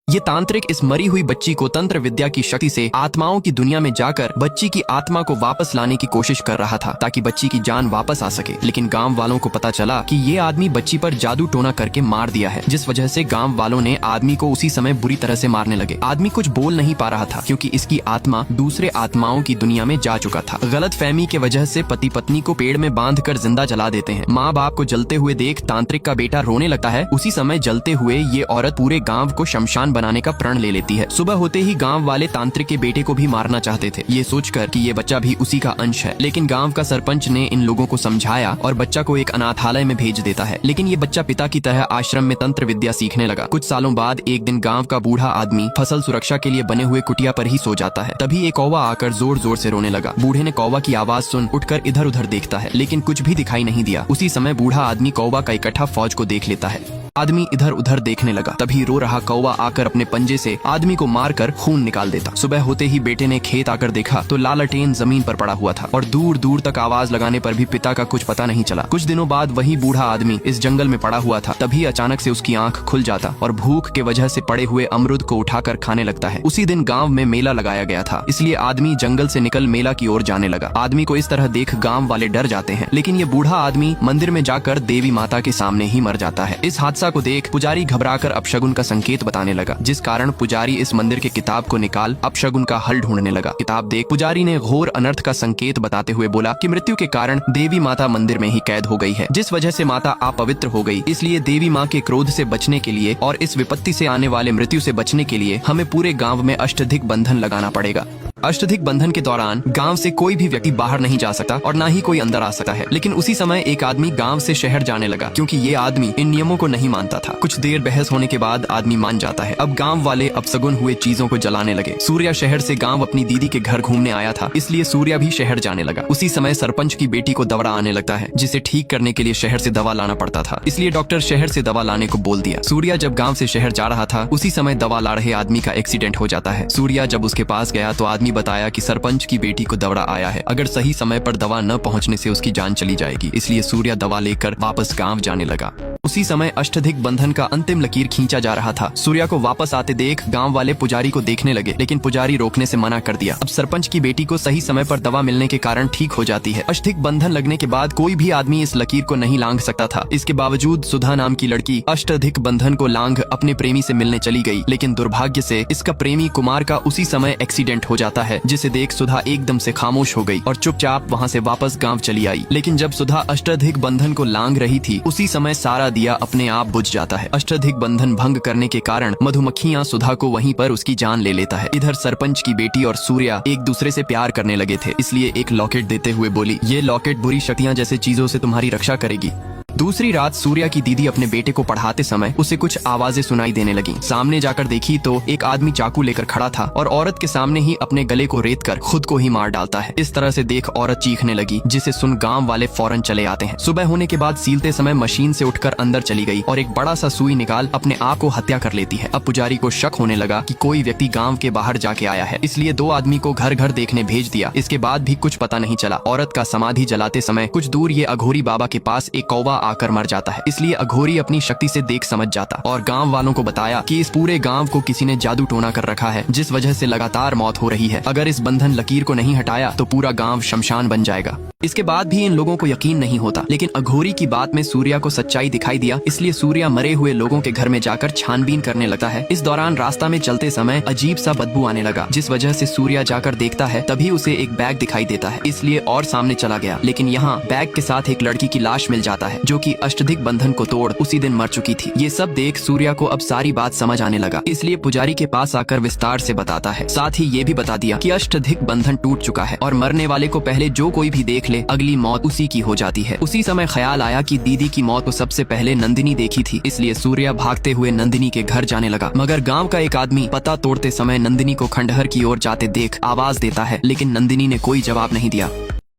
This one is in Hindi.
ये तांत्रिक इस मरी हुई बच्ची को तंत्र विद्या की शक्ति से आत्माओं की दुनिया में जाकर बच्ची की आत्मा को वापस लाने की कोशिश कर रहा था ताकि बच्ची की जान वापस आ सके। लेकिन गांव वालों को पता चला कि ये आदमी बच्ची पर जादू टोना करके मार दिया है, जिस वजह से गांव वालों ने आदमी को उसी समय बुरी तरह से मारने लगे। आदमी कुछ बोल नहीं पा रहा था क्योंकि इसकी आत्मा दूसरे आत्माओं की दुनिया में जा चुका था। गलत फहमी के वजह से पति पत्नी को पेड़ में बांध कर जिंदा जला देते हैं। माँ बाप को जलते हुए देख तांत्रिक का बेटा रोने लगता है। उसी समय जलते हुए ये औरत पूरे गाँव को शमशान बनाने का प्रण ले लेती है। सुबह होते ही गांव वाले तांत्रिक के बेटे को भी मारना चाहते थे, ये सोचकर कि ये बच्चा भी उसी का अंश है। लेकिन गांव का सरपंच ने इन लोगों को समझाया और बच्चा को एक अनाथालय में भेज देता है। लेकिन ये बच्चा पिता की तरह आश्रम में तंत्र विद्या सीखने लगा। कुछ सालों बाद एक दिन गांव का बूढ़ा आदमी फसल सुरक्षा के लिए बने हुए कुटिया पर ही सो जाता है। तभी एक कौवा आकर जोर जोर से रोने लगा। बूढ़े ने कौवा की आवाज सुन उठकर इधर उधर देखता है, लेकिन कुछ भी दिखाई नहीं दिया। उसी समय बूढ़ा आदमी कौवा का इकट्ठा फौज को देख लेता है। आदमी इधर उधर देखने लगा। तभी रो रहा कौवा आकर अपने पंजे से आदमी को मारकर खून निकाल देता। सुबह होते ही बेटे ने खेत आकर देखा तो लालटेन जमीन पर पड़ा हुआ था और दूर दूर तक आवाज लगाने पर भी पिता का कुछ पता नहीं चला। कुछ दिनों बाद वही बूढ़ा आदमी इस जंगल में पड़ा हुआ था। तभी अचानक से उसकी आंख खुल जाता और भूख के वजह से पड़े हुए अमरुद को उठाकर खाने लगता है। उसी दिन गाँव में मेला लगाया गया था, इसलिए आदमी जंगल से निकल मेला की ओर जाने लगा। आदमी को इस तरह देख गाँव वाले डर जाते हैं, लेकिन ये बूढ़ा आदमी मंदिर में जाकर देवी माता के सामने ही मर जाता है। इस हादसा को देख पुजारी घबराकर अपशगुन का संकेत बताने लगा, जिस कारण पुजारी इस मंदिर के किताब को निकाल अपशगुन का हल ढूंढने लगा। किताब देख पुजारी ने घोर अनर्थ का संकेत बताते हुए बोला कि मृत्यु के कारण देवी माता मंदिर में ही कैद हो गई है, जिस वजह से माता अपवित्र हो गई। इसलिए देवी माँ के क्रोध से बचने के लिए और इस विपत्ति से आने वाले मृत्यु से बचने के लिए हमें पूरे गाँव में अष्टधिक बंधन लगाना पड़ेगा। अष्टधिक बंधन के दौरान गांव से कोई भी व्यक्ति बाहर नहीं जा सकता और ना ही कोई अंदर आ सकता है। लेकिन उसी समय एक आदमी गांव से शहर जाने लगा, क्योंकि ये आदमी इन नियमों को नहीं मानता था। कुछ देर बहस होने के बाद आदमी मान जाता है। अब गांव वाले अपशगुन हुए चीजों को जलाने लगे। सूर्या शहर से गांव अपनी दीदी के घर घूमने आया था, इसलिए सूर्या भी शहर जाने लगा। उसी समय सरपंच की बेटी को दौरा आने लगता है, जिसे ठीक करने के लिए शहर से दवा लाना पड़ता था, इसलिए डॉक्टर शहर से दवा लाने को बोल दिया। सूर्या जब गाँव से शहर जा रहा था, उसी समय दवा ला रहे आदमी का एक्सीडेंट हो जाता है। सूर्या जब उसके पास गया तो आदमी बताया कि सरपंच की बेटी को दौरा आया है, अगर सही समय पर दवा न पहुंचने से उसकी जान चली जाएगी। इसलिए सूर्या दवा लेकर वापस गांव जाने लगा। उसी समय अष्टधिक बंधन का अंतिम लकीर खींचा जा रहा था। सूर्या को वापस आते देख गांव वाले पुजारी को देखने लगे, लेकिन पुजारी रोकने से मना कर दिया। अब सरपंच की बेटी को सही समय पर दवा मिलने के कारण ठीक हो जाती है। अष्टधिक बंधन लगने के बाद कोई भी आदमी इस लकीर को नहीं लांघ सकता था। इसके बावजूद सुधा नाम की लड़की अष्टधिक बंधन को लांघ अपने प्रेमी से मिलने चली गई, लेकिन दुर्भाग्य से इसका प्रेमी कुमार का उसी समय एक्सीडेंट हो जाता है, जिसे देख सुधा एकदम से खामोश हो गई और चुपचाप वहाँ से वापस गाँव चली आई। लेकिन जब सुधा अष्टधिक बंधन को लांघ रही थी, उसी समय सारा दिया अपने आप बुझ जाता है। अष्टधिक बंधन भंग करने के कारण मधुमक्खियां सुधा को वहीं पर उसकी जान ले लेता है। इधर सरपंच की बेटी और सूर्या एक दूसरे से प्यार करने लगे थे, इसलिए एक लॉकेट देते हुए बोली, ये लॉकेट बुरी शक्तियां जैसे चीजों से तुम्हारी रक्षा करेगी। दूसरी रात सूर्या की दीदी अपने बेटे को पढ़ाते समय उसे कुछ आवाजें सुनाई देने लगी। सामने जाकर देखी तो एक आदमी चाकू लेकर खड़ा था और औरत के सामने ही अपने गले को रेत कर खुद को ही मार डालता है। इस तरह से देख औरत चीखने लगी, जिसे सुन गांव वाले फौरन चले आते हैं। सुबह होने के बाद सीलते समय मशीन से उठकर अंदर चली गई और एक बड़ा सा सुई निकाल अपने आप को हत्या कर लेती है। अब पुजारी को शक होने लगा कि कोई व्यक्ति गाँव के बाहर जाके आया है, इसलिए 2 आदमी को घर घर देखने भेज दिया। इसके बाद भी कुछ पता नहीं चला। औरत का समाधि जलाते समय कुछ दूर ये अघोरी बाबा के पास एक कौवा आकर मर जाता है, इसलिए अघोरी अपनी शक्ति से देख समझ जाता और गांव वालों को बताया कि इस पूरे गांव को किसी ने जादू टोना कर रखा है, जिस वजह से लगातार मौत हो रही है। अगर इस बंधन लकीर को नहीं हटाया तो पूरा गांव शमशान बन जाएगा। इसके बाद भी इन लोगों को यकीन नहीं होता, लेकिन अघोरी की बात में सूर्या को सच्चाई दिखाई दिया, इसलिए सूर्या मरे हुए लोगों के घर में जाकर छानबीन करने लगता है। इस दौरान रास्ता में चलते समय अजीब सा बदबू आने लगा, जिस वजह से सूर्या जाकर देखता है। तभी उसे एक बैग दिखाई देता है, इसलिए और सामने चला गया, लेकिन यहाँ बैग के साथ एक लड़की की लाश मिल जाता है, जो कि अष्टधिक बंधन को तोड़ उसी दिन मर चुकी थी। ये सब देख सूर्या को अब सारी बात समझ आने लगा, इसलिए पुजारी के पास आकर विस्तार से बताता है। साथ ही ये भी बता दिया कि अष्टधिक बंधन टूट चुका है और मरने वाले को पहले जो कोई भी देख ले अगली मौत उसी की हो जाती है। उसी समय ख्याल आया कि दीदी की मौत को सबसे पहले नंदिनी देखी थी, इसलिए सूर्या भागते हुए नंदिनी के घर जाने लगा। मगर गाँव का एक आदमी पता तोड़ते समय नंदिनी को खंडहर की ओर जाते देख आवाज देता है, लेकिन नंदिनी ने कोई जवाब नहीं दिया।